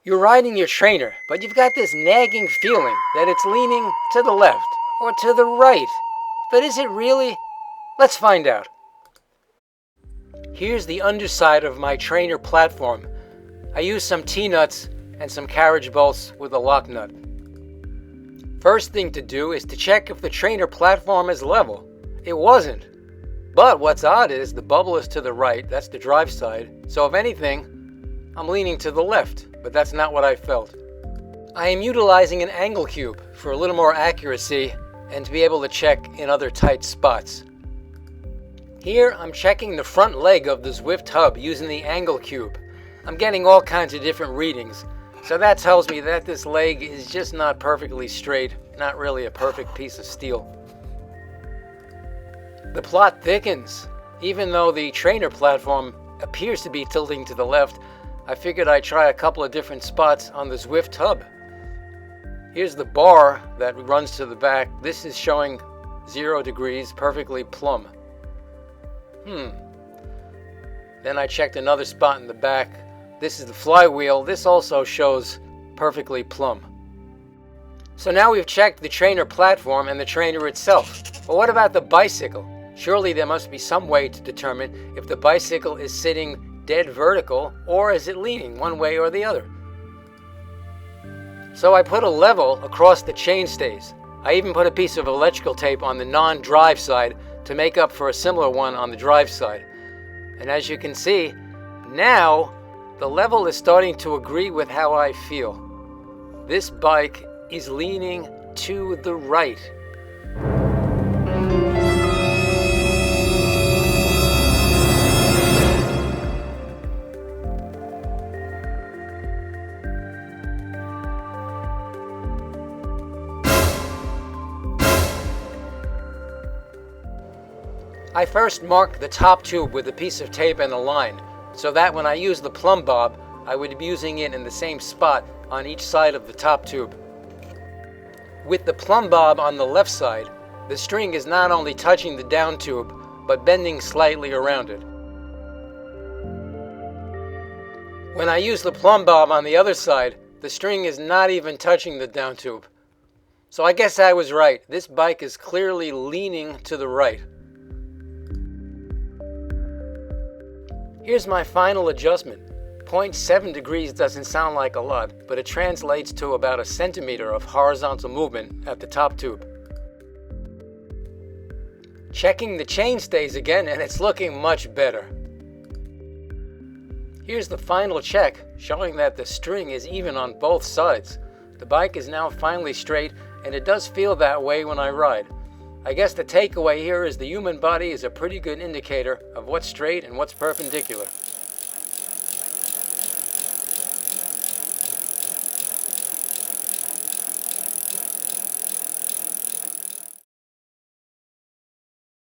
You're riding your trainer, but you've got this nagging feeling that it's leaning to the left or to the right. But is it really? Let's find out. Here's the underside of my trainer platform. I used some T-nuts and some carriage bolts with a lock nut. First thing to do is to check if the trainer platform is level. It wasn't. But what's odd is the bubble is to the right, that's the drive side, so if anything, I'm leaning to the left, but that's not what I felt. I am utilizing an angle cube for a little more accuracy and to be able to check in other tight spots. Here I'm checking the front leg of the Zwift Hub using the angle cube. I'm getting all kinds of different readings, so that tells me that this leg is just not perfectly straight, not really a perfect piece of steel. The plot thickens. Even though the trainer platform appears to be tilting to the left, I figured I'd try a couple of different spots on the Zwift Hub. Here's the bar that runs to the back. This is showing 0 degrees, perfectly plumb. Then I checked another spot in the back. This is the flywheel. This also shows perfectly plumb. So now we've checked the trainer platform and the trainer itself. But what about the bicycle? Surely there must be some way to determine if the bicycle is sitting dead vertical or is it leaning one way or the other. So I put a level across the chainstays. I even put a piece of electrical tape on the non-drive side to make up for a similar one on the drive side. And as you can see, now the level is starting to agree with how I feel. This bike is leaning to the right. I first marked the top tube with a piece of tape and a line, so that when I use the plumb bob, I would be using it in the same spot on each side of the top tube. With the plumb bob on the left side, the string is not only touching the down tube, but bending slightly around it. When I use the plumb bob on the other side, the string is not even touching the down tube. So I guess I was right. This bike is clearly leaning to the right. Here's my final adjustment. 0.7 degrees doesn't sound like a lot, but it translates to about 1 centimeter of horizontal movement at the top tube. Checking the chainstays again, and it's looking much better. Here's the final check, showing that the string is even on both sides. The bike is now finally straight, and it does feel that way when I ride. I guess the takeaway here is the human body is a pretty good indicator of what's straight and what's perpendicular.